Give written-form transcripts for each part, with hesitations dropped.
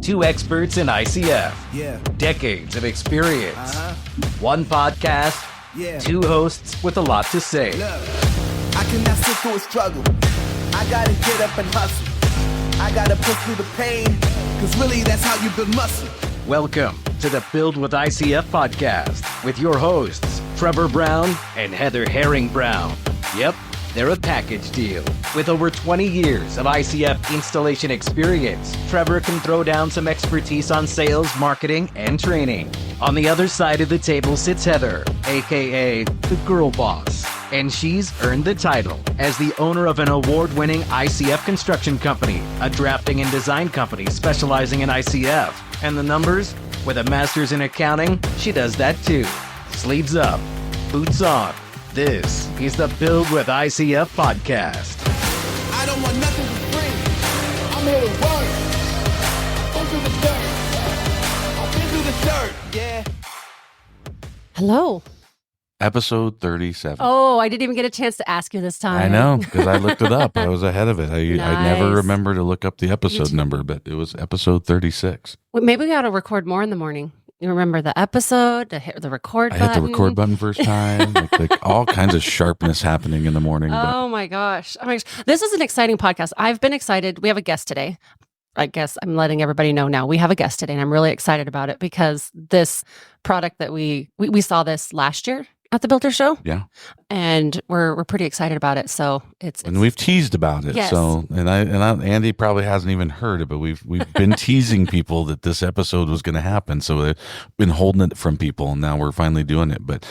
Two experts in ICF. Yeah. Decades of experience. One podcast. Yeah. Two hosts with a lot to say. Look, I cannot sit through a struggle. I gotta get up and hustle. I gotta push through the pain, cause really that's how you build muscle. Welcome to the Build With ICF podcast with your hosts, Trevor Brown and Heather Herring Brown. Yep, they're a package deal. With over 20 years of ICF installation experience, Trevor can throw down some expertise on sales, marketing, and training. On the other side of the table sits Heather, aka the girl boss. And she's earned the title as the owner of an award-winning ICF construction company, a drafting and design company specializing in ICF. And the numbers? With a master's in accounting, she does that too. Sleeves up, boots on. This is the Build With ICF podcast. I don't want nothing for free. I'm here to work. Go through the dirt. I've been through the dirt. Yeah. Hello. Episode 37. Oh, I didn't even get a chance to ask you this time. I know, because I looked it up. I was ahead of it. I never Nice. remember to look up the episode number, but it was episode 36. Well, maybe we got to record more in the morning. You remember the episode, to hit the record I button. hit the record button first time. like all kinds of sharpness happening in the morning. Oh my gosh. This is an exciting podcast. I've been excited. We have a guest today. I guess I'm letting everybody know now. We have a guest today, and I'm really excited about it because this product that we saw this last year at the Builder Show. Yeah. And we're pretty excited about it. So And we've teased about it. Yes. So Andy probably hasn't even heard it, but we've been teasing people that this episode was going to happen. So they've been holding it from people, and now we're finally doing it. But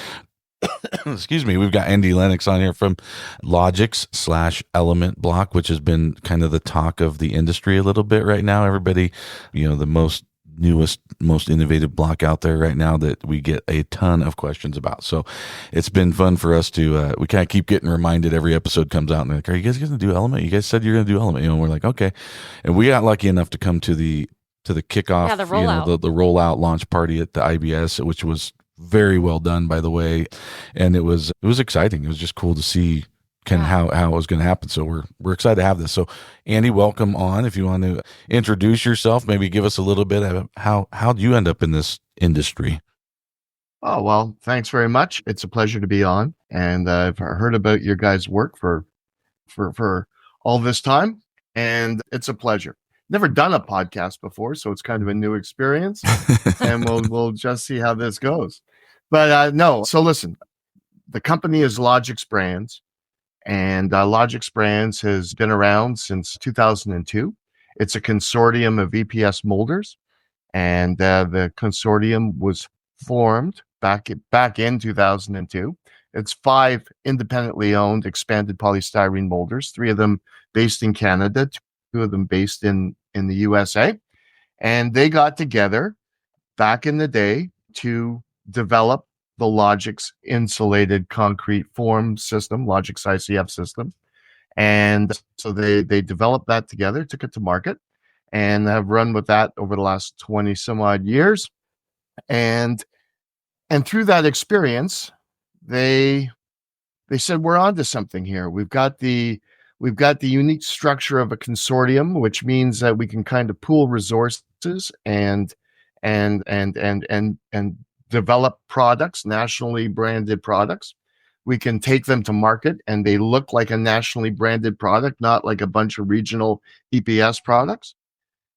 excuse me, we've got Andy Lennox on here from Logix / Element Block, which has been kind of the talk of the industry a little bit right now. Everybody, the newest, most innovative block out there right now that we get a ton of questions about. So it's been fun for us to, we kind of keep getting reminded every episode comes out and they're like, are you guys going to do Element? You guys said you're going to do Element. And we're like, okay. And we got lucky enough to come to the kickoff, the rollout. the rollout launch party at the IBS, which was very well done, by the way. And it was exciting. It was just cool to see how it was going to happen. So we're excited to have this. So Andy, welcome on. If you want to introduce yourself, maybe give us a little bit of how'd you end up in this industry? Oh, well, thanks very much. It's a pleasure to be on. And I've heard about your guys' work for all this time. And it's a pleasure. Never done a podcast before, so it's kind of a new experience. And we'll just see how this goes. But no, so listen, the company is Logix Brands. And Logix Brands has been around since 2002. It's a consortium of EPS molders, and the consortium was formed back in 2002. It's 5 independently owned expanded polystyrene molders, 3 of them based in Canada, 2 of them based in the USA. And they got together back in the day to develop the Logix insulated concrete form system, Logix ICF system. And so they developed that together, took it to market, and have run with that over the last 20 some odd years. And through that experience, they said, we're onto something here. We've got the unique structure of a consortium, which means that we can kind of pool resources and develop products, nationally branded products. We can take them to market and they look like a nationally branded product, not like a bunch of regional EPS products.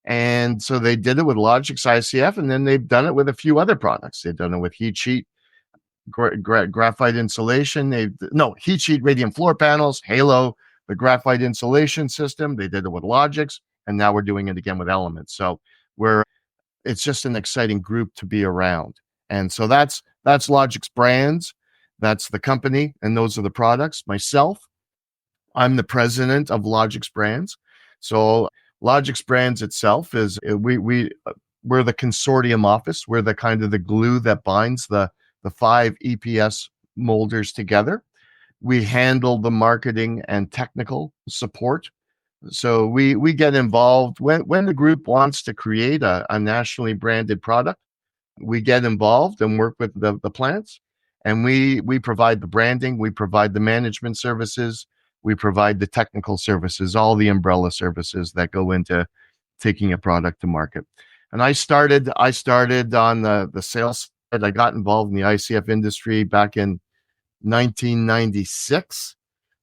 And so they did it with Logix ICF, and then they've done it with a few other products. They've done it with heat sheet, graphite insulation, heat sheet radiant floor panels, Halo, the graphite insulation system. They did it with Logix, and now we're doing it again with Element. So it's just an exciting group to be around. And so that's Logix Brands. That's the company, and those are the products. Myself, I'm the president of Logix Brands. So Logix Brands itself is we're the consortium office. We're the kind of the glue that binds the 5 EPS molders together. We handle the marketing and technical support. So we get involved when the group wants to create a nationally branded product. We get involved and work with the plants, and we provide the branding, we provide the management services, we provide the technical services, all the umbrella services that go into taking a product to market. And I started on the sales side. I got involved in the ICF industry back in 1996.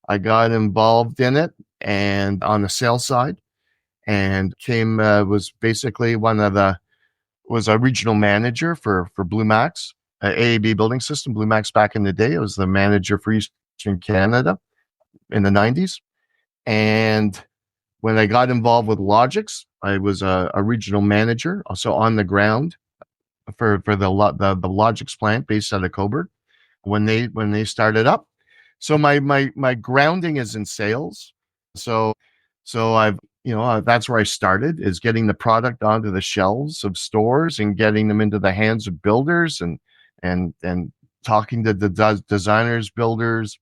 I got involved in it and on the sales side, and was basically was a regional manager for Blue Max, AAB building system. Blue Max back in the day, I was the manager for Eastern Canada in the 90s. And when I got involved with Logix, I was a regional manager, also on the ground for the Logix plant based out of Coburg when they started up. So my grounding is in sales. So I've, that's where I started, is getting the product onto the shelves of stores and getting them into the hands of builders and talking to the designers, builders,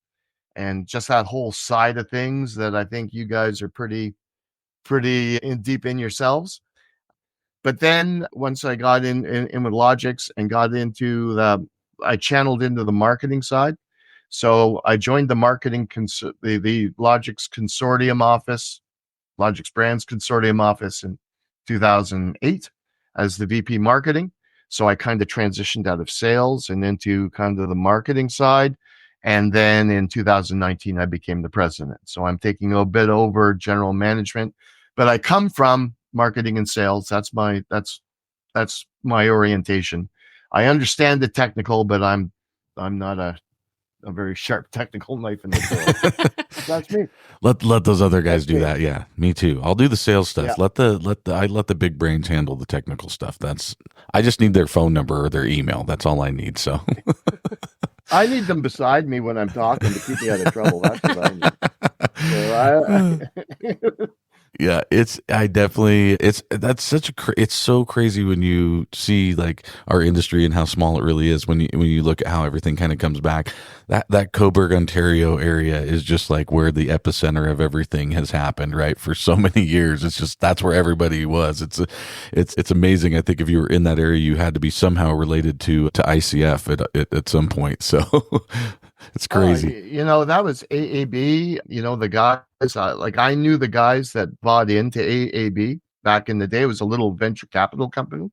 and just that whole side of things that I think you guys are pretty deep in yourselves. But then once I got in with Logix and got into I channeled into the marketing side. So I joined the marketing, the Logix Consortium office, Logix Brands Consortium office in 2008 as the VP marketing. So I kind of transitioned out of sales and into kind of the marketing side. And then in 2019, I became the president. So I'm taking a bit over general management, but I come from marketing and sales. That's my orientation. I understand the technical, but I'm not a very sharp technical knife in the door. That's me. Let those other guys do that. Yeah, me too. I'll do the sales stuff. Yeah. Let the big brains handle the technical stuff. I just need their phone number or their email. That's all I need. So I need them beside me when I'm talking to keep me out of trouble. That's what I need. So yeah, it's so crazy when you see like our industry and how small it really is when you look at how everything kind of comes back. That Coburg, Ontario area is just like where the epicenter of everything has happened, right? For so many years. It's just, that's where everybody was. It's amazing. I think if you were in that area, you had to be somehow related to ICF at some point. So it's crazy. That was AAB, the guys, like I knew the guys that bought into AAB back in the day. It was a little venture capital company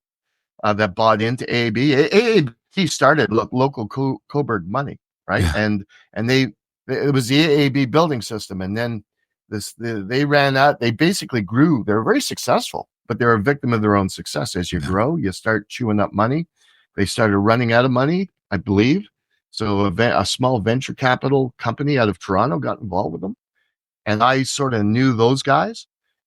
that bought into AAB. AAB started local Coburg money, right? Yeah. And it was the AAB building system. And then they ran out, they basically grew. They were very successful, but they're a victim of their own success. As you grow, you start chewing up money. They started running out of money, I believe. So a small venture capital company out of Toronto got involved with them. And I sort of knew those guys.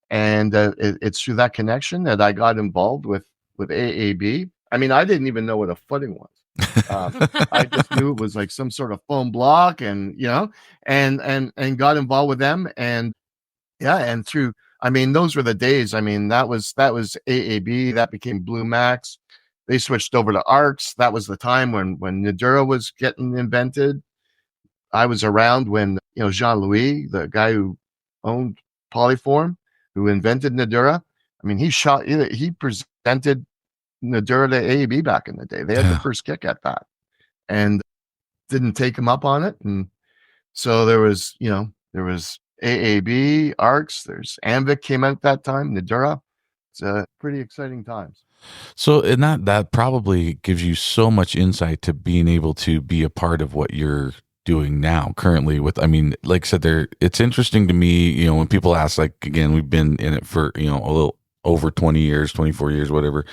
And it's through that connection that I got involved with AAB. I mean, I didn't even know what a footing was. I just knew it was like some sort of foam block and got involved with them. And yeah, and those were the days. I mean, that was AAB, that became Blue Max. They switched over to ARCs. That was the time when Nudura was getting invented. I was around when, Jean-Louis, the guy who owned Polyform, who invented Nudura. I mean, he presented Nudura to AAB back in the day. They had the first kick at that and didn't take him up on it. And so there was AAB, ARCs, there's Anvik came out at that time, Nudura. It's pretty exciting times. So, and that probably gives you so much insight to being able to be a part of what you're doing now currently like I said, it's interesting to me, when people ask, like, again, we've been in it for, a little over 20 years, 24 years, whatever.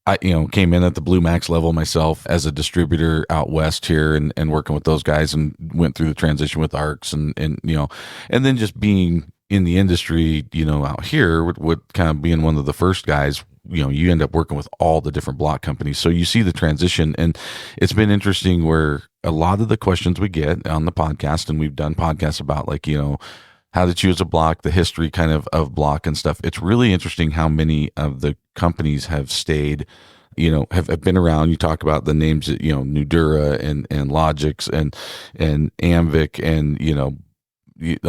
I, came in at the Blue Max level myself as a distributor out west here and working with those guys and went through the transition with ARCs and then just being in the industry, out here with kind of being one of the first guys, you end up working with all the different block companies. So you see the transition, and it's been interesting where a lot of the questions we get on the podcast, and we've done podcasts about like, how to choose a block, the history kind of block and stuff. It's really interesting how many of the companies have stayed, have been around. You talk about the names that, Nudura and Logix and Anvik and,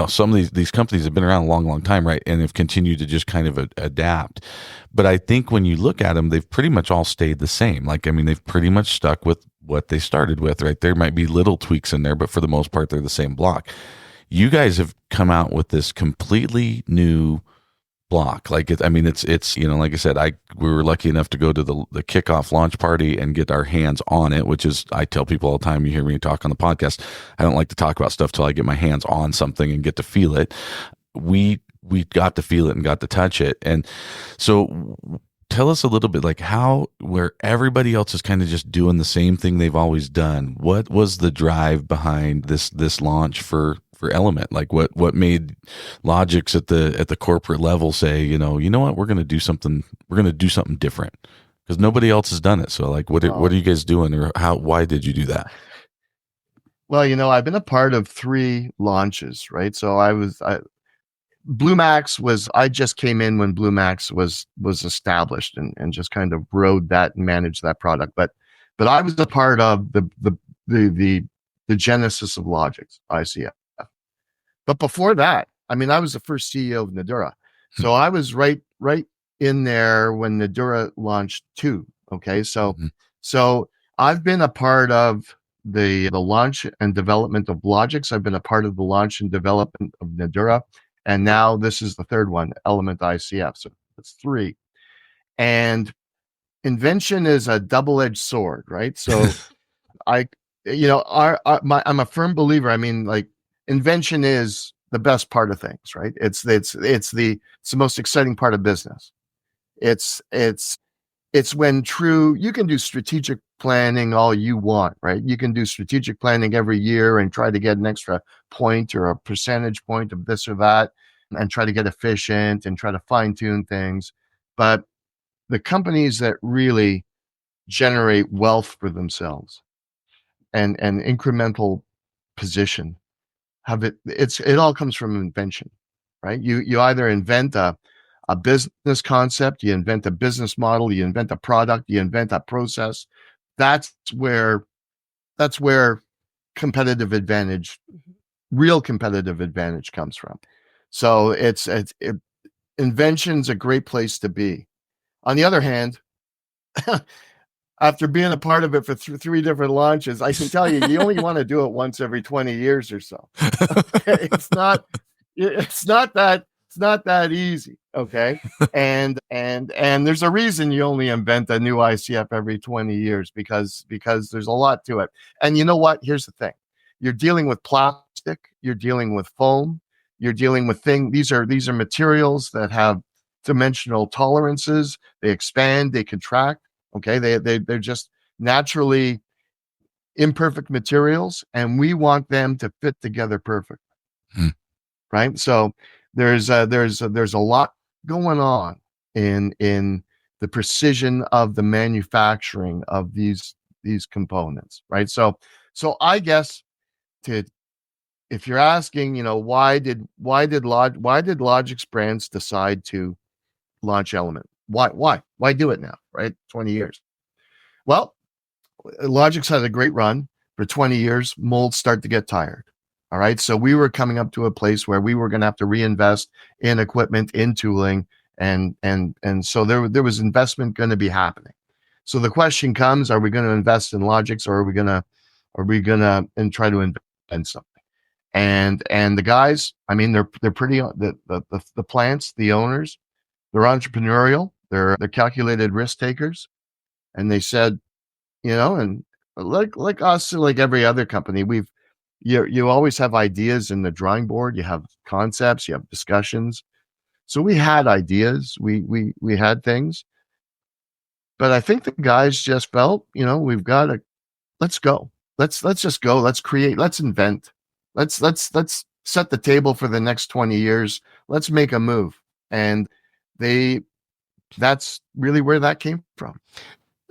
some of these companies have been around a long, long time, right? And have continued to just kind of adapt. But I think when you look at them, they've pretty much all stayed the same. Like, they've pretty much stuck with what they started with, right? There might be little tweaks in there, but for the most part, they're the same block. You guys have come out with this completely new Block. Like it, I mean, it's you know, like I said, we were lucky enough to go to the kickoff launch party and get our hands on it, which is, I tell people all the time, you hear me talk on the podcast, I don't like to talk about stuff till I get my hands on something and get to feel it. We got to feel it and got to touch it. And so tell us a little bit, like where everybody else is kind of just doing the same thing they've always done. What was the drive behind this launch for Element? Like what made Logix at the corporate level say, you know what, we're going to do something different, because nobody else has done it. So like, what are you guys doing, or why did you do that? Well, I've been a part of 3 launches, right? So I just came in when Blue Max was established and just kind of rode that and managed that product. But I was a part of the genesis of Logix ICF. But before that, I mean, I was the first CEO of Nudura. So I was right in there when Nudura launched too. Okay. So I've been a part of the launch and development of Logix. I've been a part of the launch and development of Nudura. And now this is the 3rd one, Element ICF. So it's 3. And invention is a double-edged sword, right? So I'm a firm believer. I mean, like, invention is the best part of things, right? It's the most exciting part of business. It's when you can do strategic planning all you want, right? You can do strategic planning every year and try to get an extra point or a percentage point of this or that, and try to get efficient and try to fine tune things. But the companies that really generate wealth for themselves and incremental position it all comes from invention, right? You either invent a business concept, you invent a business model, you invent a product, you invent a process. That's where competitive advantage, real competitive advantage comes from. So invention's a great place to be. On the other hand, after being a part of it for 3 different launches, I can tell you only want to do it once every 20 years or so. Okay? It's not that easy. Okay. And there's a reason you only invent a new ICF every 20 years, because there's a lot to it. And you know what? Here's the thing. You're dealing with plastic, you're dealing with foam, you're dealing with these are materials that have dimensional tolerances. They expand, they contract. Okay, they're just naturally imperfect materials, and we want them to fit together perfectly. Right? So there's a lot going on in the precision of the manufacturing of these components, right? So I guess, if you're asking, why did Logix Brands decide to launch Element? Why do it now, right? 20 years. Well, Logix had a great run for 20 years. Molds start to get tired. All right. So we were coming up to a place where we were going to have to reinvest in equipment, in tooling, and so there was investment going to be happening. So the question comes: are we going to invest in Logix, or are we going to and try to invent something? And the guys, I mean, they're pretty, the plants, the owners, they're entrepreneurial. They're calculated risk takers, and they said, and like us, like every other company, you always have ideas in the drawing board. You have concepts, you have discussions. So we had ideas, we had things, but I think the guys just felt, we've got to, let's go. Let's just go. Let's create. Let's invent. Let's set the table for the next 20 years. Let's make a move. And that's really where that came from.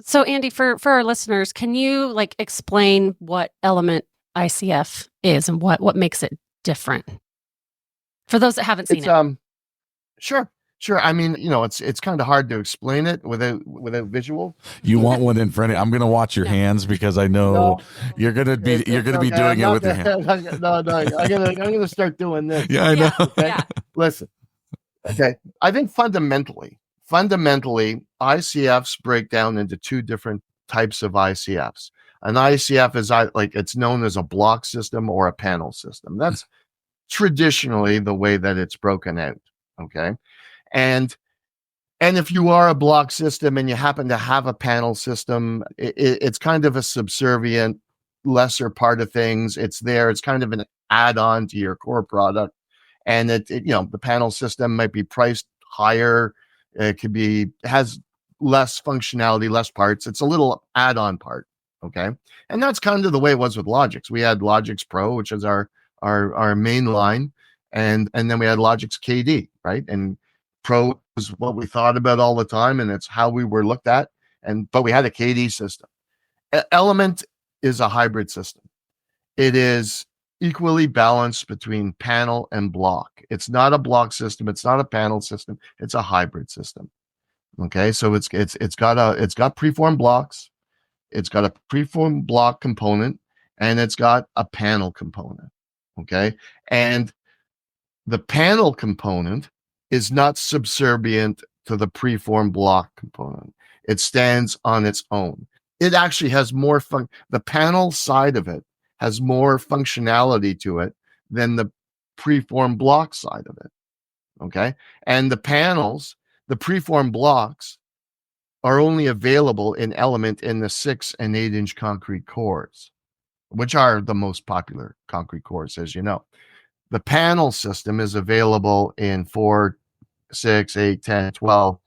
So Andy, for our listeners, can you explain what Element ICF is and what makes it different for those that haven't seen it? Sure. I mean, it's kind of hard to explain it without visual. You want one in front of you. I'm going to watch your hands, because I know you're going to be doing it with your hands. No, I'm going to start doing this. Yeah, I know. Okay? Yeah. Listen. Okay. I think fundamentally, ICFs break down into 2 different types of ICFs. An ICF is it's known as a block system or a panel system. That's traditionally the way that it's broken out. Okay. And if you are a block system and you happen to have a panel system, it's kind of a subservient, lesser part of things. It's there. It's kind of an add-on to your core product. And the panel system might be priced higher. It has less functionality, less parts. It's a little add-on part. Okay. And that's kind of the way it was with Logix. We had Logix Pro, which is our main line. And then we had Logix KD, right? And Pro is what we thought about all the time, and it's how we were looked at. But we had a KD system. Element is a hybrid system. It is equally balanced between panel and block. It's not a block system. It's not a panel system. It's a hybrid system. Okay, so it's got preformed blocks. It's got a preformed block component, and it's got a panel component. Okay, and the panel component is not subservient to the preformed block component. It stands on its own. It actually has more fun. The panel side of it has more functionality to it than the preformed block side of it. Okay. And the preformed blocks are only available in Element in the 6 and 8-inch concrete cores, which are the most popular concrete cores, as you know. The panel system is available in 4, 6, 8, 10, 12,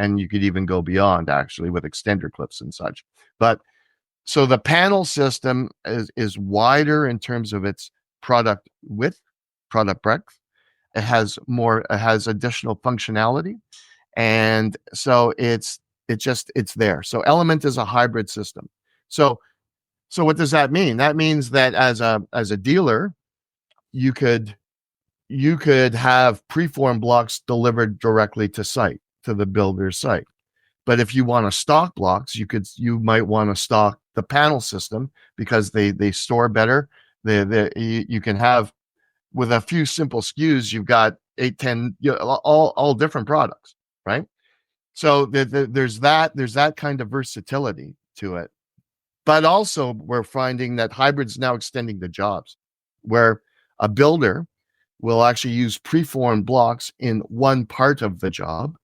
and you could even go beyond, actually, with extender clips and such. But so the panel system is wider in terms of its product width, product breadth. It has additional functionality, and so it's there. So Element is a hybrid system. So what does that mean? That means that as a dealer, you could have preformed blocks delivered directly to site, to the builder's site. But if you want to stock blocks, you might want to stock the panel system because they store better. You can have, with a few simple SKUs, you've got 8, 10, all different products, right? So there's that kind of versatility to it. But also, we're finding that hybrid's now extending the jobs, where a builder will actually use preformed blocks in one part of the job,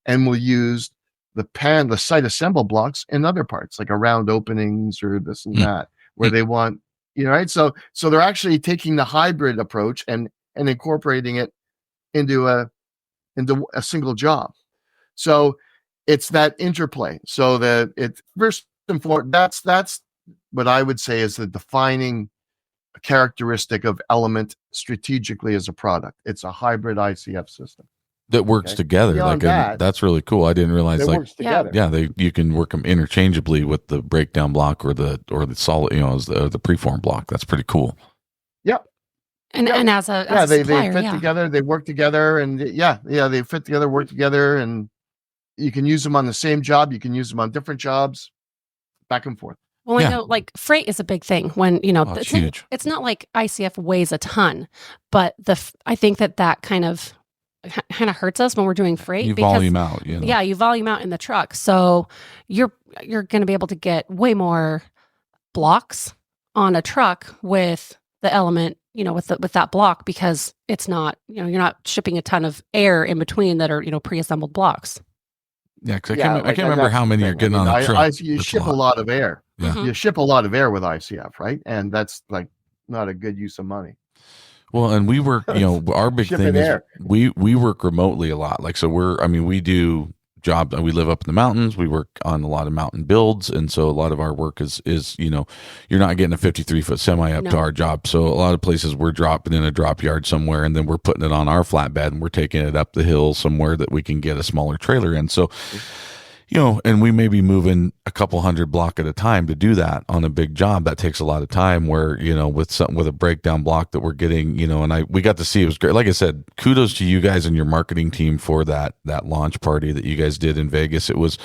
and will use the site assemble blocks in other parts, like around openings or this and that, where they want, right? So they're actually taking the hybrid approach and incorporating it into a single job. So it's that interplay. So that it's first and foremost, that's what I would say is the defining characteristic of Element strategically as a product. It's a hybrid ICF system that works together. Beyond that's really cool. I didn't realize it works together. Yeah, you can work them interchangeably with the breakdown block or the solid, the preform block. That's pretty cool. Yep. And as a they supplier, fit together, they work together, and they fit together, work together, and you can use them on the same job, you can use them on different jobs, back and forth. Well, I know like freight is a big thing when, it's huge. It's not like ICF weighs a ton, but I think that kind of hurts us when we're doing freight. You volume out. Yeah, you volume out in the truck. So you're going to be able to get way more blocks on a truck with the Element, with that block, because it's not, you're not shipping a ton of air in between that are, pre-assembled blocks. Yeah, because I can't remember how many are getting on a truck. You ship a lot of air. Yeah. Mm-hmm. You ship a lot of air with ICF, right? And that's like not a good use of money. Well, and we work, our big thing is we work remotely a lot. Like, so we do jobs, we live up in the mountains. We work on a lot of mountain builds. And so a lot of our work is, you're not getting a 53-foot semi up to our job. So a lot of places we're dropping in a drop yard somewhere, and then we're putting it on our flatbed and we're taking it up the hill somewhere that we can get a smaller trailer in. So, and we may be moving a couple hundred block at a time to do that on a big job. That takes a lot of time where, with a breakdown block that we're getting, and we got to see, it was great. Like I said, kudos to you guys and your marketing team for that launch party that you guys did in Vegas. It was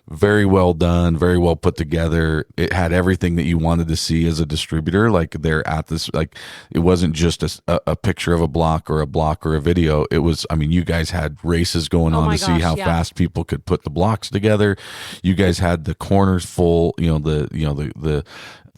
very well done, very well put together. It had everything that you wanted to see as a distributor. Like, they're at this, like, it wasn't just a picture of a block or a video. It was, you guys had races going on to see how fast people could put the blocks together. You guys had the corners full, the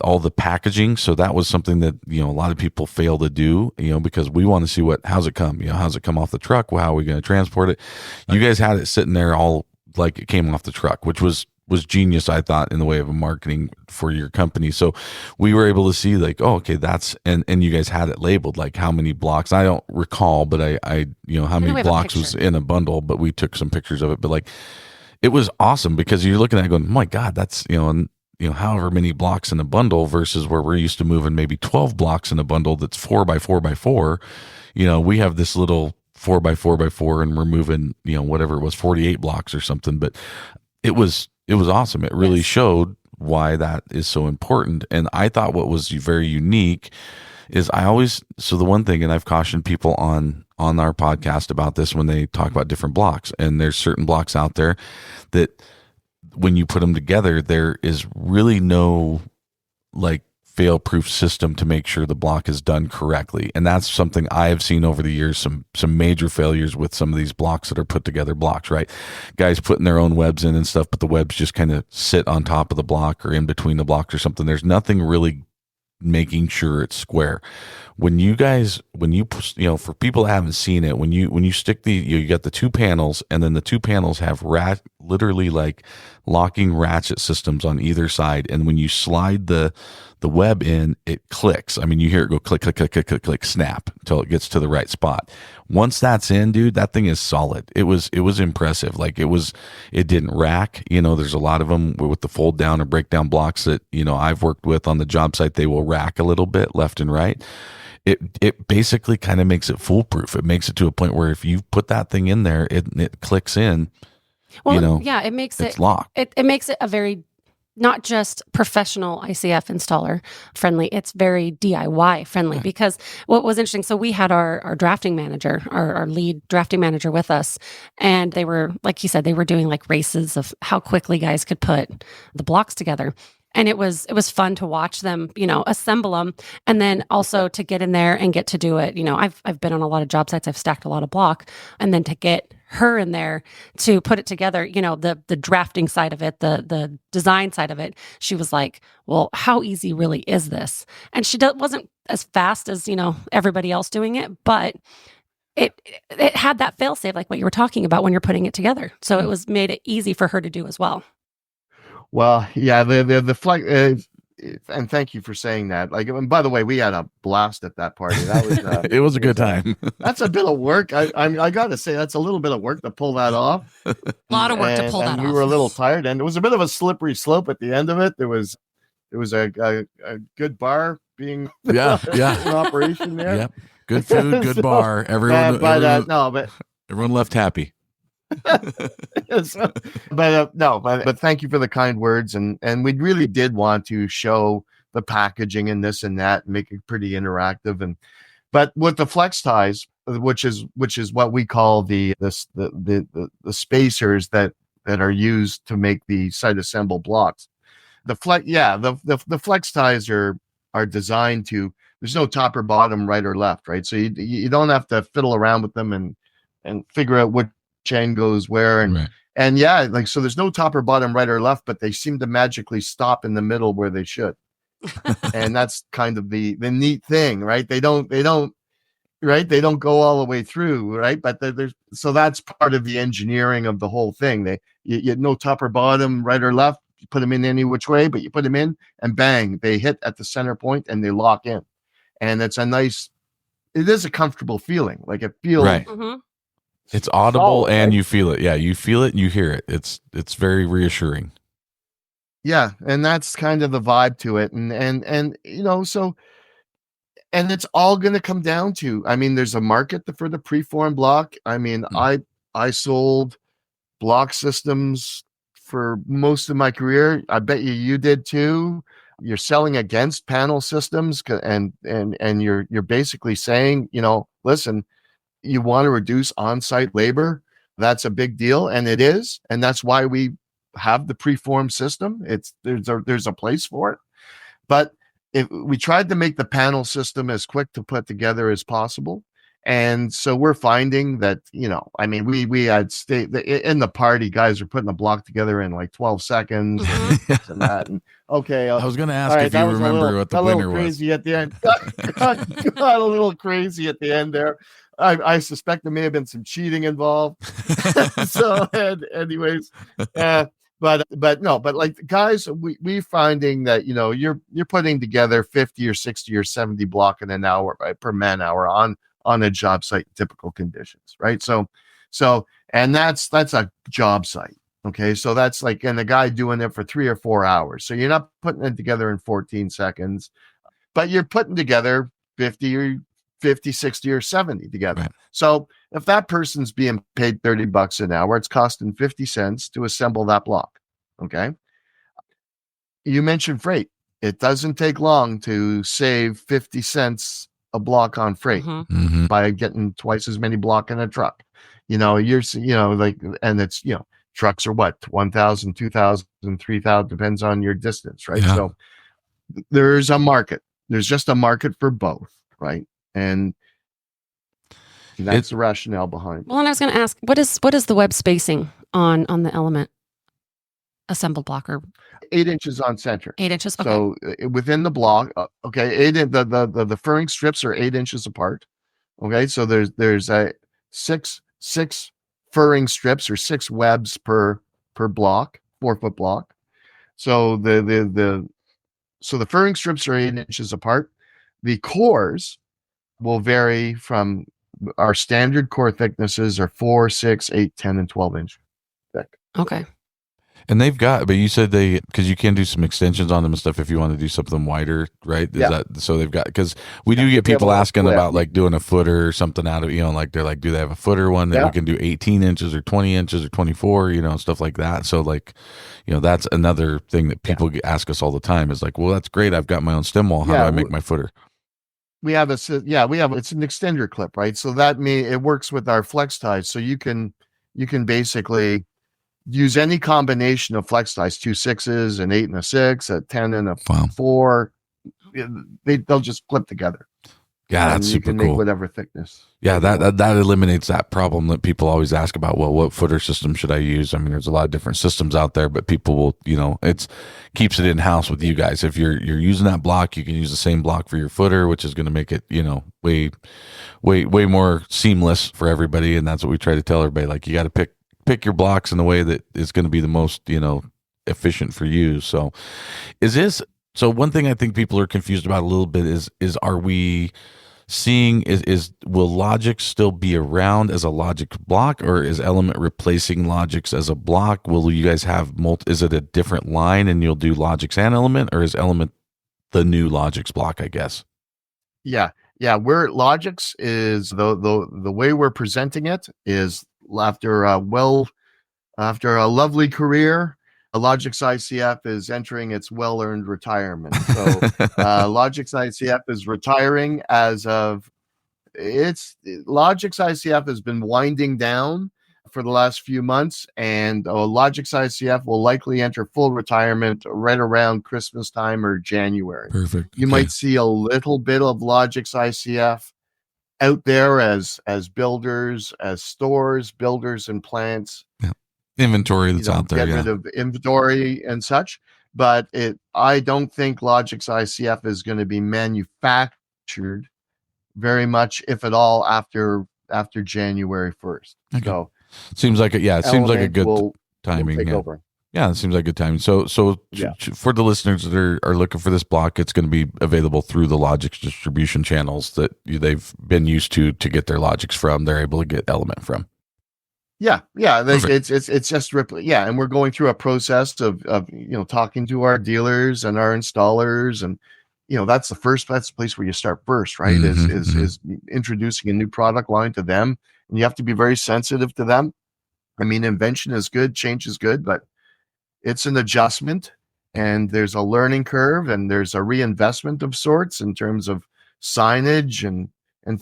all the packaging. So that was something that, a lot of people fail to do, because we want to see how's it come, how's it come off the truck? How are we going to transport it? You guys had it sitting there all like it came off the truck, which was genius, I thought, in the way of a marketing for your company. So we were able to see like, oh, okay, that's, and you guys had it labeled, like how many blocks. I don't recall, but I how many blocks was in a bundle, but we took some pictures of it. But like, it was awesome because you're looking at it going, my God, that's, however many blocks in a bundle versus where we're used to moving maybe 12 blocks in a bundle that's 4x4x4. We have this little 4x4x4 and we're moving, whatever it was, 48 blocks or something. But it was awesome. It really showed why that is so important. And I thought what was very unique is so the one thing, and I've cautioned people on our podcast about this when they talk about different blocks, and there's certain blocks out there that when you put them together, there is really no like fail-proof system to make sure the block is done correctly. And that's something I have seen over the years, some major failures with some of these blocks that are put together blocks, right? Guys putting their own webs in and stuff, but the webs just kind of sit on top of the block or in between the blocks or something. There's nothing really making sure it's square. When you for people that haven't seen it, when you stick you got the two panels, and then the two panels have literally like locking ratchet systems on either side. And when you slide the web in, it clicks. I mean, you hear it go click, click, click, click, click, click, snap until it gets to the right spot. Once that's in, dude, that thing is solid. It was impressive. Like it didn't rack. There's a lot of them with the fold down or breakdown blocks that, I've worked with on the job site. They will rack a little bit left and right. It basically kind of makes it foolproof. It makes it to a point where if you put that thing in there, it clicks in. Well, it makes it's locked. It makes it a very not just professional ICF installer friendly, it's very DIY friendly. Because what was interesting, so we had our drafting manager, our lead drafting manager with us, and they were, like he said, they were doing like races of how quickly guys could put the blocks together. And it was fun to watch them, assemble them, and then also to get in there and get to do it. I've been on a lot of job sites, I've stacked a lot of block, and then to get her in there to put it together, the drafting side of it, the design side of it, she was like, well, how easy really is this? And she wasn't as fast as, everybody else doing it, but it had that fail safe, like what you were talking about when you're putting it together. So it was made it easy for her to do as well. Well, yeah, the flex, and thank you for saying that. Like, and by the way, we had a blast at that party. That was it was a good time. That's a bit of work. I got to say, that's a little bit of work to pull that off. A lot of work to pull that off. We were a little tired, and it was a bit of a slippery slope at the end of it. There was a good bar being in operation there. Yep, good food, good bar. Everyone left happy. But thank you for the kind words, and we really did want to show the packaging and this and that, and make it pretty interactive. But with the flex ties, which is what we call the spacers that are used to make the site assemble blocks. The flex ties are designed to. There's no top or bottom, right or left, right? So you don't have to fiddle around with them and figure out what chain goes where, and so there's no top or bottom, right or left, but they seem to magically stop in the middle where they should. And that's kind of the neat thing, right? They don't go all the way through, right? But so that's part of the engineering of the whole thing. You no top or bottom, right or left, you put them in any which way, but you put them in and bang, they hit at the center point and they lock in. And it is a comfortable feeling. Like it feels right. Mm-hmm. It's audible and you feel it. Yeah, you feel it and you hear it. It's very reassuring. Yeah, and that's kind of the vibe to it. And so and it's all going to come down to, I mean, there's a market for the preform block. I mean, I sold block systems for most of my career. I bet you did too. You're selling against panel systems, and you're basically saying, listen, you want to reduce on-site labor. That's a big deal, and it is, and that's why we have the preform system. There's a place for it, but if we tried to make the panel system as quick to put together as possible, And so we're finding that, I mean, we had in the party, guys are putting the block together in like 12 seconds and that. And okay. I was going to all ask right, if you remember what the winner was. Crazy at the end. Got a little crazy at the end there. I suspect there may have been some cheating involved. So, anyways, but like guys, we finding that you're putting together 50 or 60 or 70 block in an hour, right, per man hour on a job site, typical conditions, right? So, and that's a job site. Okay, so that's like, and the guy doing it for 3 or 4 hours. So you're not putting it together in 14 seconds, but you're putting together 50, 60, or 70 together. Right. So if that person's being paid $30 an hour, it's costing 50 cents to assemble that block. Okay. You mentioned freight. It doesn't take long to save 50 cents a block on freight by getting twice as many block in a truck. And it's, trucks are what, 1,000, 2,000, 3,000, depends on your distance, right? Yeah. So there's a market. There's just a market for both, right? And that's the rationale behind it. Well, and I was going to ask, what is the web spacing on the Element assembled blocker? 8 inches on center. 8 inches. Okay. So within the block, the furring strips are 8 inches apart. Okay, so there's a six furring strips or 6 webs per block, 4-foot block. So the furring strips are 8 inches apart. The cores will vary from our standard core thicknesses are 4, 6, 8, 10, and 12 inch thick. Okay. And they've got, but you said because you can do some extensions on them and stuff if you want to do something wider, right? So they've got, because we do get people asking about like doing a footer or something out of, like they're like, do they have a footer one that we can do 18 inches or 20 inches or 24, stuff like that. So like, that's another thing that people ask us all the time is like, well, that's great. I've got my own stem wall. How do I make my footer? It's an extender clip, right? So that it works with our flex ties. So you can basically use any combination of flex ties, 2 6s, an 8 and a 6, a 10 and a 4. They'll just clip together. Yeah, that's super cool. You can make whatever thickness. Yeah, that eliminates that problem that people always ask about. Well, what footer system should I use? I mean, there's a lot of different systems out there, but people will, it's keeps it in house with you guys. If you're using that block, you can use the same block for your footer, which is going to make it, way more seamless for everybody. And that's what we try to tell everybody. Like, you got to pick your blocks in the way that is going to be the most, efficient for you. So so one thing I think people are confused about a little bit is are we seeing will Logix still be around as a Logix block, or is Element replacing Logix as a block? Will you guys have is it a different line and you'll do Logix and Element, or is Element the new Logix block, I guess? Yeah. Where Logix is the way we're presenting it is after a lovely career, Logix ICF is entering its well-earned retirement. So Logix ICF is retiring Logix ICF has been winding down for the last few months, and Logix ICF will likely enter full retirement right around Christmas time or January. Perfect. You might see a little bit of Logix ICF out there as builders, as stores, builders and plants. Yeah. Inventory that's out there. Get rid of inventory and such. But I don't think Logix ICF is going to be manufactured very much, if at all, after January 1st. Okay. So seems like it seems like a good timing. Take over. Yeah, it seems like a good time. So for the listeners that are looking for this block, it's going to be available through the Logix distribution channels that they've been used to get their Logix from. They're able to get Element from. Yeah. It's just Ripley. Yeah, and we're going through a process of talking to our dealers and our installers, and that's the place where you start first, right? Is introducing a new product line to them, and you have to be very sensitive to them. I mean, invention is good, change is good, but it's an adjustment, and there's a learning curve, and there's a reinvestment of sorts in terms of signage and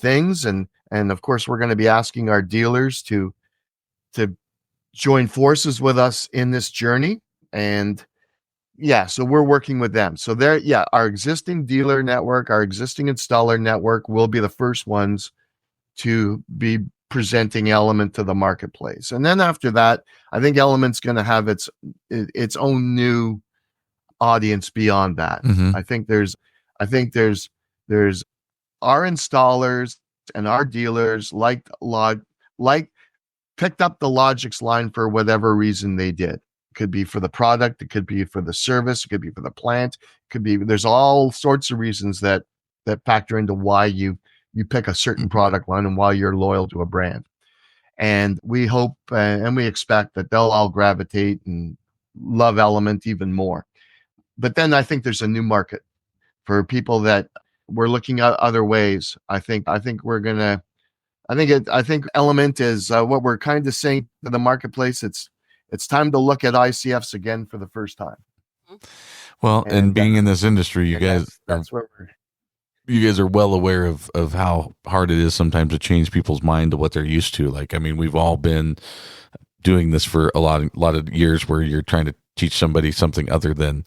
things. And of course, we're going to be asking our dealers to join forces with us in this journey. And so we're working with them. So our existing dealer network, our existing installer network will be the first ones to be presenting Element to the marketplace. And then after that, I think Element's going to have its own new audience beyond that. Mhm. I think there's our installers and our dealers like picked up the Logix line for whatever reason they did. It could be for the product, it could be for the service, it could be for the plant, it could be, there's all sorts of reasons that factor into why you pick a certain product line and why you're loyal to a brand. And we hope and we expect that they'll all gravitate and love Element even more. But then I think there's a new market for people that we're looking at other ways. I think Element is what we're kind of saying to the marketplace. It's time to look at ICFs again for the first time. Well, and being in this industry, you guys that's where we're. You guys are well aware of how hard it is sometimes to change people's mind to what they're used to. Like, I mean, we've all been doing this for a lot of years where you're trying to teach somebody something other than,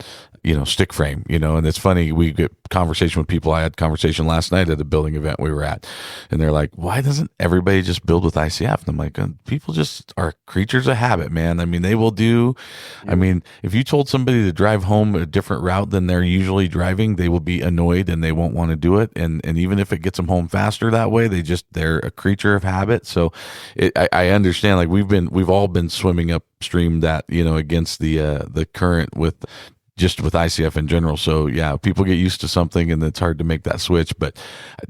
stick frame, and it's funny. We get conversation with people. I had conversation last night at a building event we were at, and they're like, why doesn't everybody just build with ICF? And I'm like, people just are creatures of habit, man. I mean, they will do, I mean, if you told somebody to drive home a different route than they're usually driving, they will be annoyed and they won't want to do it. And even if it gets them home faster that way, they're a creature of habit. So I understand, like we've all been swimming upstream that, against the current with ICF in general. So yeah, people get used to something and it's hard to make that switch. But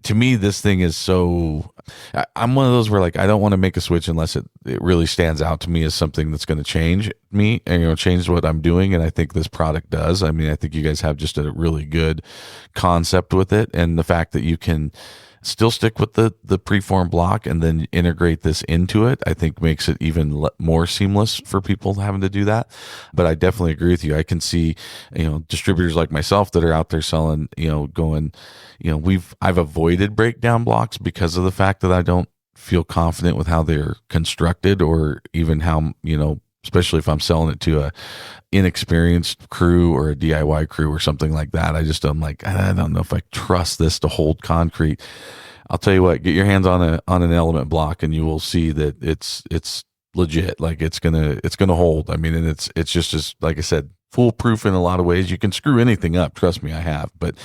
to me, this thing is I'm one of those where like, I don't want to make a switch unless it really stands out to me as something that's going to change me and, change what I'm doing. And I think this product does. I mean, I think you guys have just a really good concept with it. And the fact that you can still stick with the preform block and then integrate this into it, I think makes it even more seamless for people having to do that. But I definitely agree with you. I can see, distributors like myself that are out there selling, going, I've avoided breakdown blocks because of the fact that I don't feel confident with how they're constructed or even how, especially if I'm selling it to a inexperienced crew or a DIY crew or something like that. I'm like, I don't know if I trust this to hold concrete. I'll tell you what, get your hands on an Element block and you will see that it's legit. Like it's gonna hold. I mean, and it's just as, like I said, foolproof in a lot of ways. You can screw anything up. Trust me, I have, but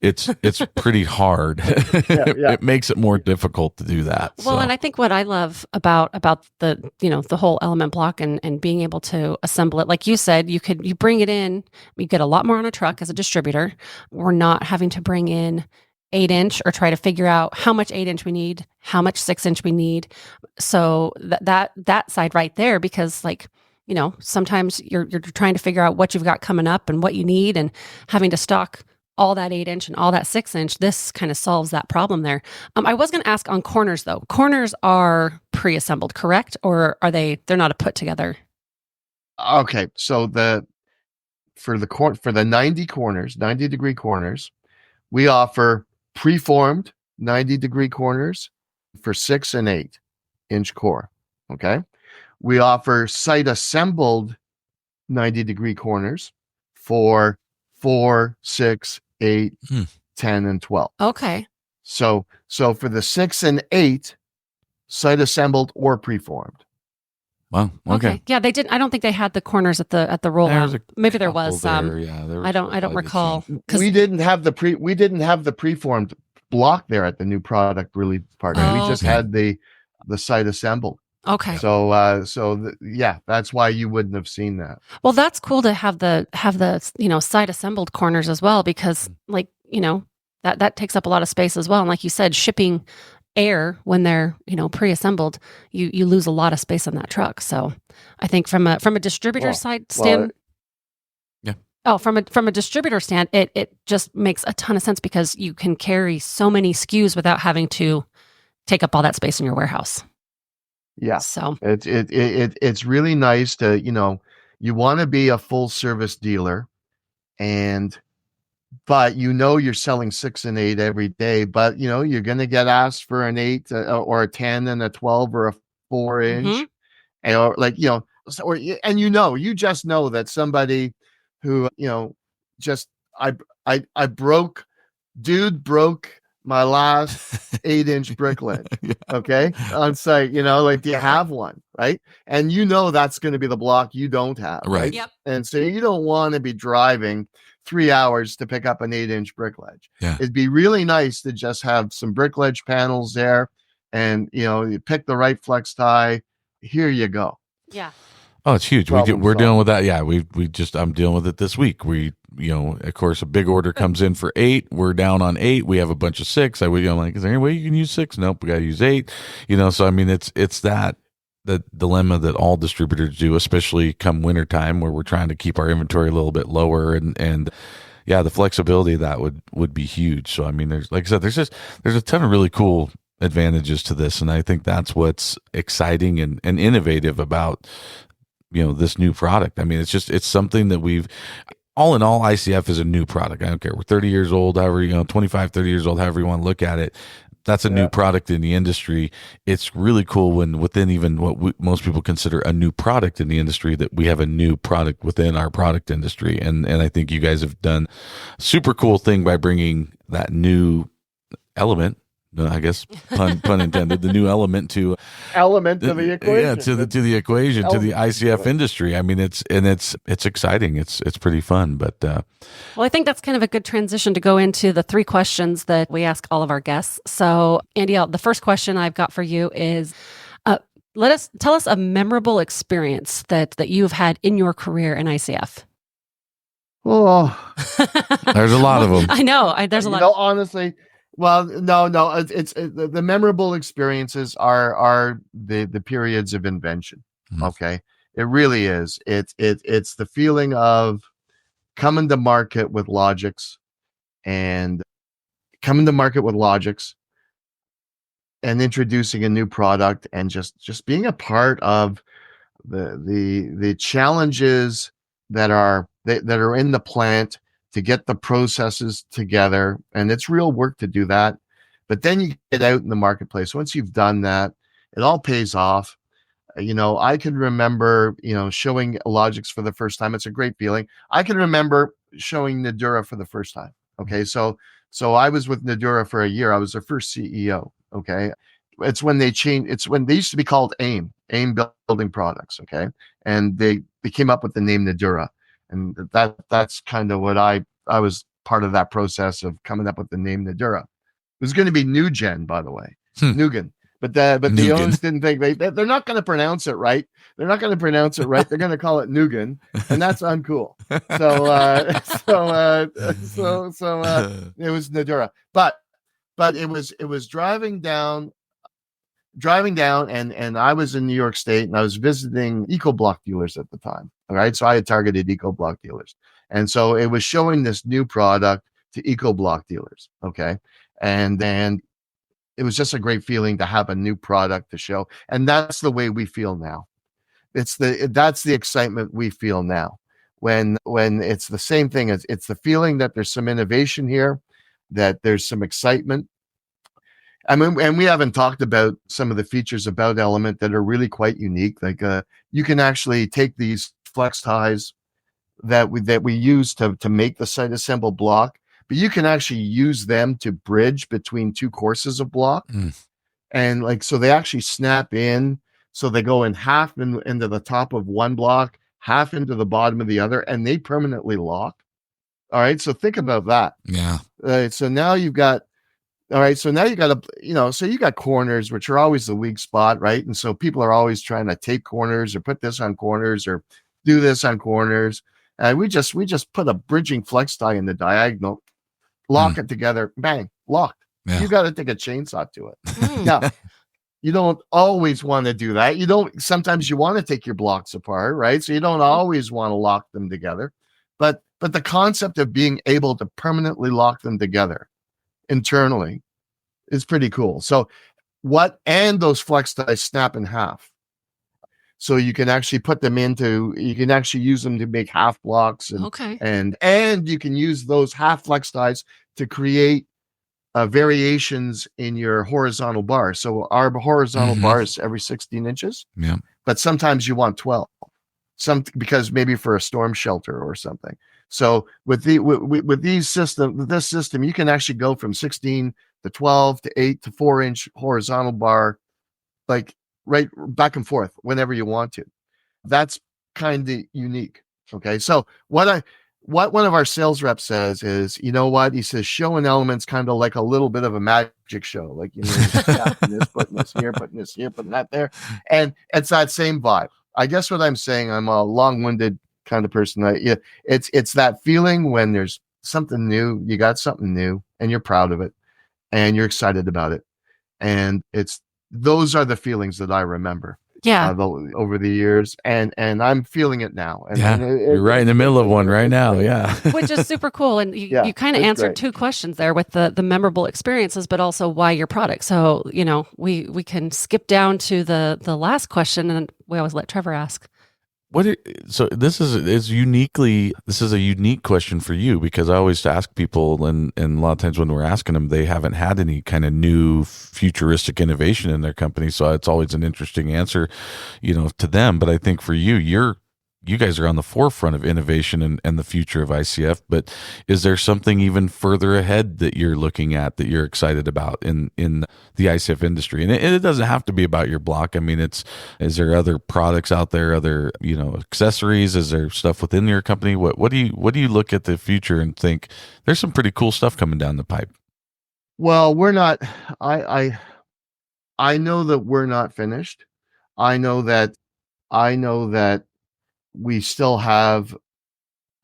it's pretty hard. Yeah. It makes it more difficult to do that. Well, and I think what I love about the, the whole Element block and being able to assemble it, like you said, you bring it in, you get a lot more on a truck as a distributor. We're not having to bring in 8-inch or try to figure out how much 8-inch we need, how much 6-inch we need. So that side right there, because like, sometimes you're trying to figure out what you've got coming up and what you need and having to stock all that 8-inch and all that 6-inch. This kind of solves that problem there. I was going to ask on corners though. Corners are pre-assembled, correct? Or they're not a put together? Okay. So for the 90-degree corners, we offer preformed 90-degree corners for 6 and 8-inch core. Okay. We offer site assembled 90-degree corners for 4, 6, 8, 10, and 12. Okay. So for the 6 and 8, site assembled or preformed. Wow. Okay. Yeah, they didn't. I don't think they had the corners at the rollout. Maybe there was. I don't recall. We didn't have the preformed block there at the new product release party. We just had the site assembled. Okay. So yeah, that's why you wouldn't have seen that. Well, that's cool to have the site assembled corners as well, because like, that takes up a lot of space as well. And like you said, shipping air when they're, pre-assembled, you lose a lot of space on that truck. So I think from a distributor side stand. Yeah. Oh, from a distributor stand, it just makes a ton of sense because you can carry so many SKUs without having to take up all that space in your warehouse. Yeah. So it's really nice to, you want to be a full service dealer but you're selling 6 and 8 every day, but you're going to get asked for an 8 or a 10 and a 12 or a 4-inch. Mm-hmm. And you just know that somebody who, I broke my last 8-inch brick ledge. Yeah. Okay. On site, like, do you have one? Right. And that's going to be the block you don't have. Right. Yep. And so you don't want to be driving 3 hours to pick up an 8-inch brick ledge. Yeah. It'd be really nice to just have some brick ledge panels there, and you pick the right flex tie. Here you go. Yeah. Oh, it's huge. Problem We're solved. dealing with that. Yeah, I'm dealing with it this week. Of course, a big order comes in for 8. We're down on 8. We have a bunch of 6. I'm like, is there any way you can use 6? Nope, we got to use 8. So I mean, it's that the dilemma that all distributors do, especially come wintertime, where we're trying to keep our inventory a little bit lower, and yeah, the flexibility of that would be huge. So I mean, there's, like I said, there's a ton of really cool advantages to this, and I think that's what's exciting and innovative about this new product. I mean, it's something that all in all, ICF is a new product. I don't care. We're 30 years old, however, 25, 30 years old, however you want to look at it. That's a new product in the industry. It's really cool when within even what most people consider a new product in the industry, that we have a new product within our product industry. And I think you guys have done a super cool thing by bringing that new element, I guess pun intended, the new element to Element to the equation. Yeah, to the equation, to the ICF industry. I mean, it's exciting. It's pretty fun. But well, I think that's kind of a good transition to go into the 3 questions that we ask all of our guests. So, Andy, the first question I've got for you is, tell us a memorable experience that you've had in your career in ICF. Oh, there's a lot of them. I know. There's a lot. Honestly. Well, no. It's the memorable experiences are the periods of invention. Mm-hmm. Okay, it really is. It's the feeling of coming to market with Logix, and introducing a new product, and just being a part of the challenges that are in the plant, to get the processes together. And it's real work to do that. But then you get out in the marketplace. Once you've done that, it all pays off. I can remember, showing Logix for the first time. It's a great feeling. I can remember showing Nudura for the first time. Okay. So I was with Nudura for a year. I was their first CEO. Okay. It's when they changed. It's when they used to be called AIM Building Products. Okay. And they came up with the name Nudura. And that's kind of what I was part of that process of coming up with the name Nudura. It was going to be Nugen, by the way, Nugen. But the owners didn't think they're not going to pronounce it right. They're not going to pronounce it right. They're going to call it Nugen, and that's uncool. So it was Nudura. But it was driving down, and I was in New York State, and I was visiting Eco Block dealers at the time. All right. So I had targeted Eco Block dealers. And so it was showing this new product to Eco Block dealers. Okay. And then it was just a great feeling to have a new product to show. And that's the way we feel now. That's the excitement we feel now. When it's the same thing, as it's the feeling that there's some innovation here, that there's some excitement. I mean, and we haven't talked about some of the features about Element that are really quite unique. Like you can actually take these flex ties that we use to make the site assembled block, but you can actually use them to bridge between 2 courses of block. And so they actually snap in. So they go in half into the top of one block, half into the bottom of the other, and they permanently lock. All right. So think about that. Yeah. So now you've got, all right. So now you got so you got corners, which are always the weak spot. Right. And so people are always trying to tape corners or put this on corners or do this on corners. And we just put a bridging flex tie in the diagonal, lock it together, bang, locked. Yeah. You got to take a chainsaw to it. Now, you don't always want to do that. Sometimes you want to take your blocks apart, right? So you don't always want to lock them together. But the concept of being able to permanently lock them together internally is pretty cool. So and those flex ties snap in half. So you can actually you can actually use them to make half blocks. And you can use those half flex ties to create variations in your horizontal bar. So our horizontal bar is every 16 inches. Yeah. But sometimes you want 12. because maybe for a storm shelter or something. So with this system, you can actually go from 16 to 12 to 8 to 4-inch horizontal bar, like right back and forth whenever you want to. That's kind of unique. Okay. So what one of our sales reps says is, you know what? He says, showing Element's kind of like a little bit of a magic show. Like, you know, putting this here, putting this here, putting that there. And it's that same vibe. I guess what I'm saying, I'm a long-winded kind of person. It's that feeling when there's something new, you got something new and you're proud of it and you're excited about it. And those are the feelings that I remember. Yeah. Over the years, and I'm feeling it now. And, you're right in the middle of one right now. Yeah, which is super cool. And you kind of answered two questions there with the memorable experiences, but also why your product. So you know, we can skip down to the last question, and we always let Trevor ask. So this is a unique question for you, because I always ask people, and a lot of times when we're asking them, they haven't had any kind of new futuristic innovation in their company. So it's always an interesting answer, you know, to them. But I think for you, you guys are on the forefront of innovation and the future of ICF, but is there something even further ahead that you're looking at that you're excited about in the ICF industry? And it doesn't have to be about your block. I mean, is there other products out there, other, you know, accessories? Is there stuff within your company? What do you look at the future and think there's some pretty cool stuff coming down the pipe? Well, we're not, I know that we're not finished. I know that we still have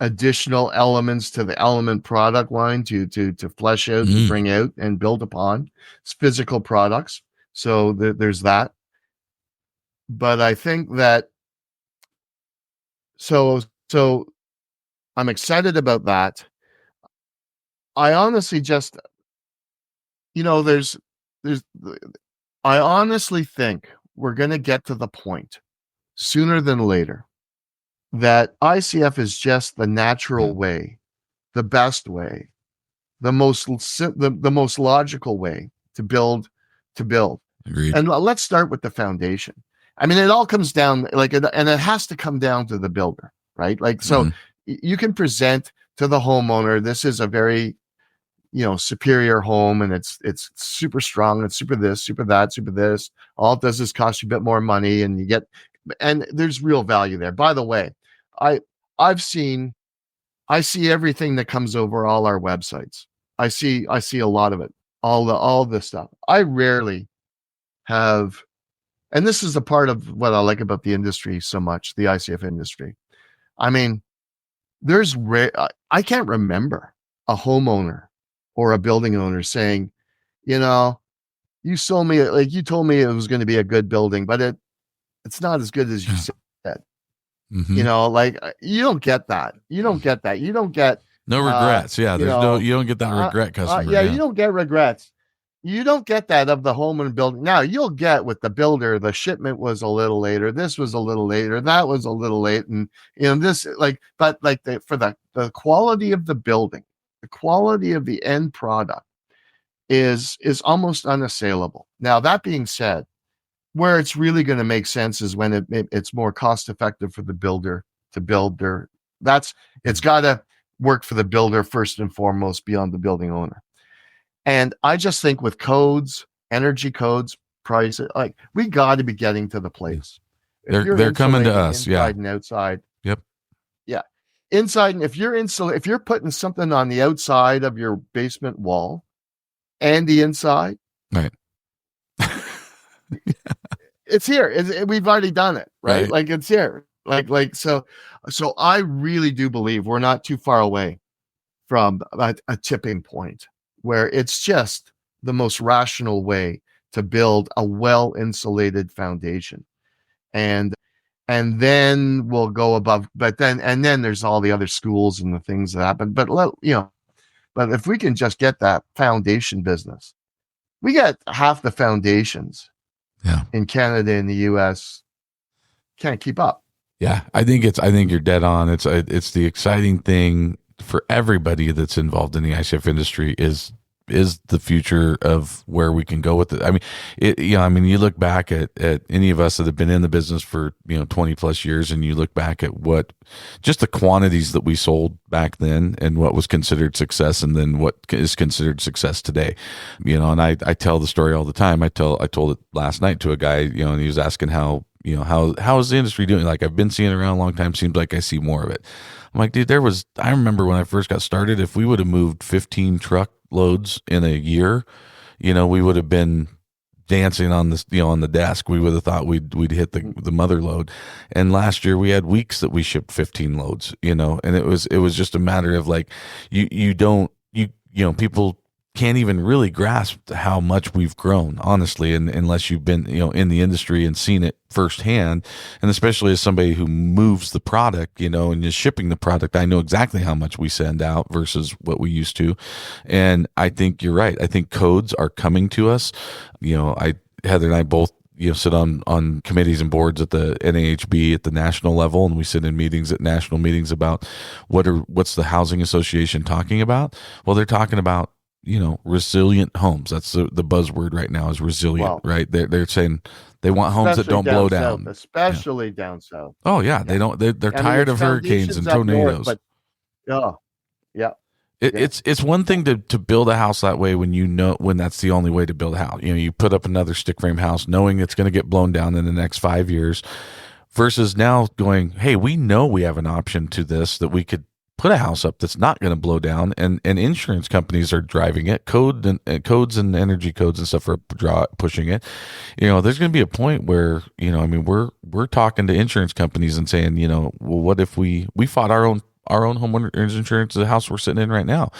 additional elements to the Element product line to flesh out, to bring out and build upon. It's physical products. So there's that. But I think that, so I'm excited about that. I honestly just, you know, I honestly think we're going to get to the point sooner than later that ICF is just the natural way, the best way, the most logical way to build. Agreed. And let's start with the foundation. I mean, it all comes down and it has to come down to the builder, right? Like, so you can present to the homeowner, this is a very, you know, superior home, and it's super strong, it's super this, super that, super this. All it does is cost you a bit more money, and there's real value there. By the way, I see everything that comes over all our websites. I see a lot of it, all this stuff. I rarely have, and this is a part of what I like about the industry so much, the ICF industry. I mean, I can't remember a homeowner or a building owner saying, you know, you told me it was going to be a good building, but it's not as good as you said. You know, like, you don't get that. You don't get no regrets. Yeah. You don't get that regret customer. You don't get regrets. You don't get that of the home and building. Now you'll get with the builder, the shipment was a little later. This was a little later. That was a little late. And, you know, for the quality of the building, the quality of the end product is almost unassailable. Now, that being said, where it's really going to make sense is when it's more cost effective for the builder to build it's got to work for the builder first and foremost, beyond the building owner. And I just think with codes, energy codes, price, like, we got to be getting to the place. They're coming to us. Inside and outside. Yep. Yeah. Inside. And if you're putting something on the outside of your basement wall and the inside, right. It's here. We've already done it, right? Like, it's here. So I really do believe we're not too far away from a tipping point where it's just the most rational way to build a well-insulated foundation. And then we'll go above, but then there's all the other schools and the things that happen. But if we can just get that foundation business, we got half the foundations in Canada and the US can't keep up. Yeah, I think you're dead on. It's the exciting thing for everybody that's involved in the ICF industry is is the future of where we can go with it. I mean, you look back at any of us that have been in the business for 20 plus years, and you look back at what just the quantities that we sold back then and what was considered success, and then what is considered success today. And I tell the story all the time. I told it last night to a guy, and he was asking how is the industry doing? Like, I've been seeing it around a long time. Seems like I see more of it. I'm like, dude, I remember when I first got started, if we would have moved 15 truck loads in a year, we would have been dancing on this, on the desk. We would have thought we'd hit the mother load. And last year we had weeks that we shipped 15 loads, and it was just a matter of like, people can't even really grasp how much we've grown, honestly, and unless you've been, in the industry and seen it firsthand. And especially as somebody who moves the product, and is shipping the product, I know exactly how much we send out versus what we used to. And I think you're right. I think codes are coming to us. Heather and I both, sit on committees and boards at the NAHB at the national level, and we sit in meetings at national meetings about what's the housing association talking about. Well, they're talking about resilient homes. That's the buzzword right now, is resilient, right? They're saying they want homes that don't blow down, especially down south. Oh yeah, they're tired of hurricanes and tornadoes. It's one thing to build a house that way when that's the only way to build a house. You put up another stick frame house knowing it's going to get blown down in the next 5 years, versus now going, hey, we know we have an option to this, that we could put a house up that's not going to blow down, and insurance companies are driving it. Codes and energy codes and stuff are pushing it. There's going to be a point where, we're talking to insurance companies and saying, well, what if we fought our own homeowners insurance, the house we're sitting in right now,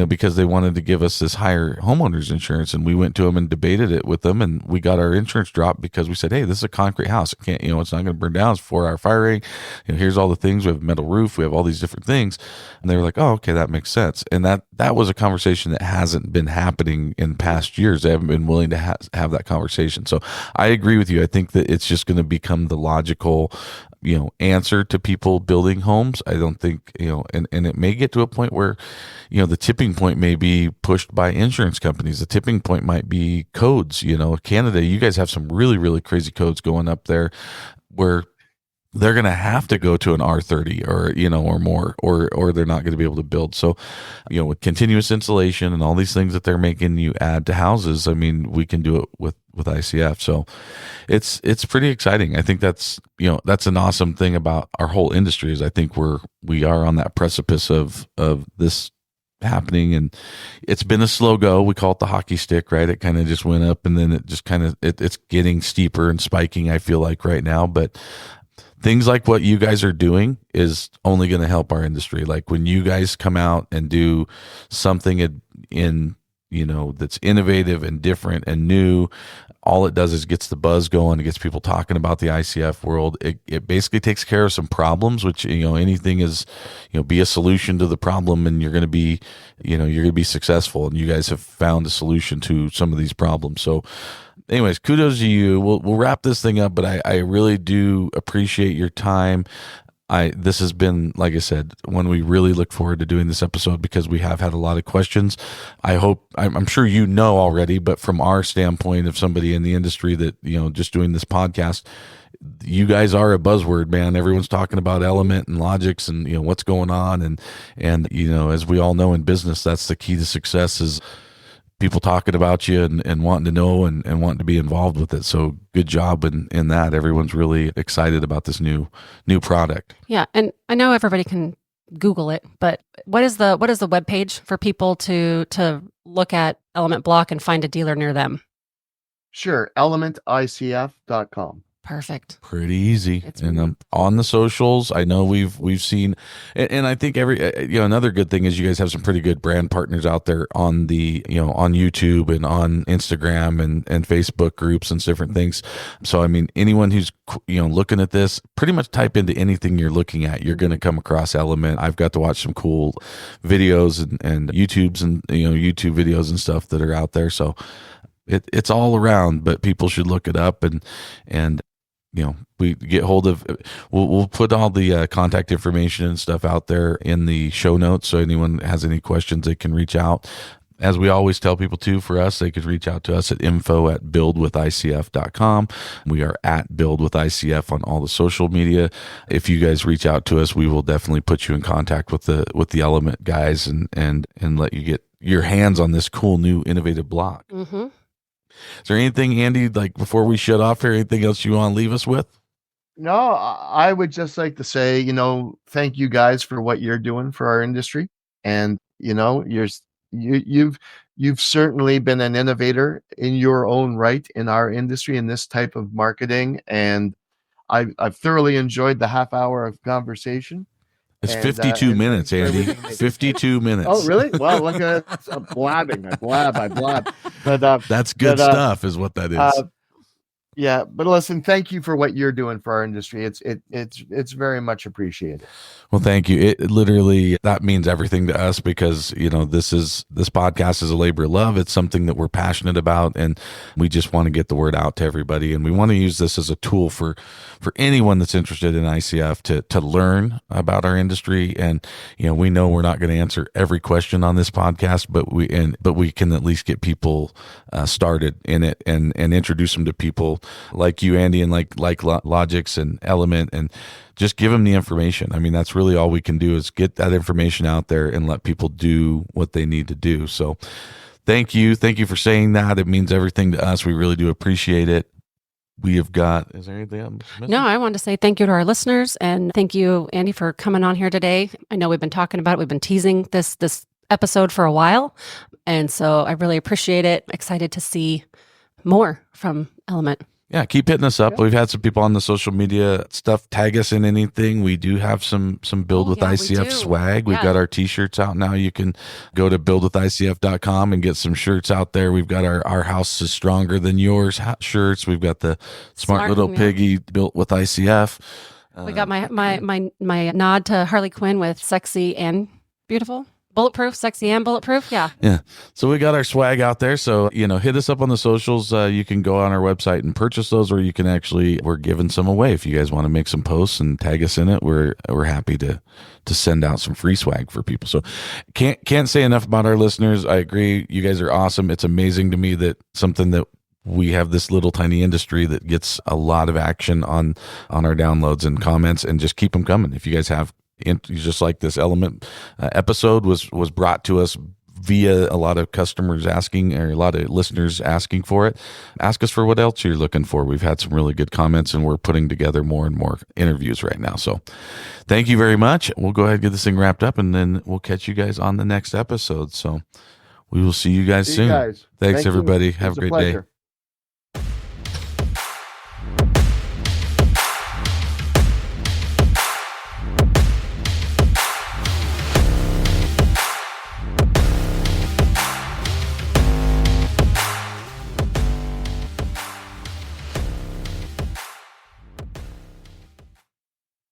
because they wanted to give us this higher homeowners insurance, and we went to them and debated it with them, and we got our insurance dropped because we said, hey, this is a concrete house. It can't, it's not going to burn down. It's 4-hour fire rating. Here's all the things. We have a metal roof. We have all these different things. And they were like, oh, okay, that makes sense. And that was a conversation that hasn't been happening in past years. They haven't been willing to have that conversation. So I agree with you. I think that it's just going to become the logical answer to people building homes. I don't think, and it may get to a point where, the tipping point may be pushed by insurance companies. The tipping point might be codes. Canada, you guys have some really, really crazy codes going up there where they're going to have to go to an R30 or more, or they're not going to be able to build. So, with continuous insulation and all these things that they're making you add to houses, I mean, we can do it with ICF. So it's pretty exciting. I think that's an awesome thing about our whole industry, is I think we are on that precipice of this happening, and it's been a slow go. We call it the hockey stick, right? It kind of just went up, and then it just kind of, it's getting steeper and spiking, I feel like, right now. But things like what you guys are doing is only going to help our industry. Like when you guys come out and do something in that's innovative and different and new, all it does is gets the buzz going. It gets people talking about the ICF world. It basically takes care of some problems, which, anything is, be a solution to the problem, and you're going to be, you're going to be successful. And you guys have found a solution to some of these problems. So anyways, kudos to you. We'll wrap this thing up, but I really do appreciate your time. This has been, like I said, one we really look forward to doing this episode, because we have had a lot of questions. I'm sure already, but from our standpoint of somebody in the industry that, just doing this podcast, you guys are a buzzword, man. Everyone's talking about Element and Logix and, what's going on. And, as we all know in business, that's the key to success, is people talking about you and wanting to know and wanting to be involved with it. So good job in that. Everyone's really excited about this new product. Yeah. And I know everybody can Google it, but what is the webpage for people to look at Element Block and find a dealer near them? Sure. ElementICF.com. Perfect. Pretty easy. And on the socials, I know we've seen, and I think another good thing is you guys have some pretty good brand partners out there on the, on YouTube and on Instagram and Facebook groups and different things. So, I mean, anyone who's, looking at this, pretty much type into anything you're looking at, you're going to come across Element. I've got to watch some cool videos and YouTube videos and stuff that are out there. So it's all around, but people should look it up and we get hold of, we'll put all the contact information and stuff out there in the show notes. So anyone has any questions, they can reach out. as we always tell people too, for us, they could reach out to us at info@buildwithicf.com. We are at Build With ICF on all the social media. If you guys reach out to us, we will definitely put you in contact with the Element guys and let you get your hands on this cool new innovative block. Mm-hmm. Is there anything, Andy, like before we shut off here, anything else you want to leave us with? No, I would just like to say, thank you guys for what you're doing for our industry. And, you've certainly been an innovator in your own right in our industry in this type of marketing. And I've thoroughly enjoyed the half hour of conversation. It's 52 minutes, Andy. 52 minutes. Oh, really? Well, look at that. I'm blabbing. I blab. But that's good stuff, is what that is. Yeah, but listen, thank you for what you're doing for our industry. It's very much appreciated. Well, thank you. It literally, that means everything to us because, this podcast is a labor of love. It's something that we're passionate about, and we just want to get the word out to everybody. And we want to use this as a tool for anyone that's interested in ICF to learn about our industry. And, we know we're not going to answer every question on this podcast, but we can at least get people started in it and introduce them to people like you, Andy, and like Logix and Element, and just give them the information. I mean, that's really all we can do is get that information out there and let people do what they need to do. So thank you for saying that. It means everything to us. We really do appreciate it. We have got, is there anything I'm missing? No, I wanted to say thank you to our listeners, and thank you, Andy, for coming on here today. I know we've been talking about it. We've been teasing this episode for a while, and so I really appreciate it. Excited to see more from Element. Yeah, keep hitting us up. Yeah. We've had some people on the social media stuff tag us in anything. We do have some Build With ICF swag. We've got our t-shirts out now. You can go to buildwithicf.com and get some shirts out there. We've got our House is Stronger Than Yours shirts. We've got the Smart Little Piggy Built With ICF. We got my nod to Harley Quinn with sexy and beautiful. Bulletproof, sexy and bulletproof. Yeah. So we got our swag out there. So, hit us up on the socials. You can go on our website and purchase those, or you can we're giving some away. If you guys want to make some posts and tag us in it, we're happy to send out some free swag for people. So can't say enough about our listeners. I agree. You guys are awesome. It's amazing to me that something that we have this little tiny industry that gets a lot of action on our downloads and comments, and just keep them coming. If you guys have, just like this Element episode was brought to us via a lot of customers asking, or a lot of listeners asking for it. Ask us for what else you're looking for. We've had some really good comments, and we're putting together more and more interviews right now. So thank you very much. We'll go ahead and get this thing wrapped up, and then we'll catch you guys on the next episode. So we will see you guys soon. Thanks, everybody. Have a great day.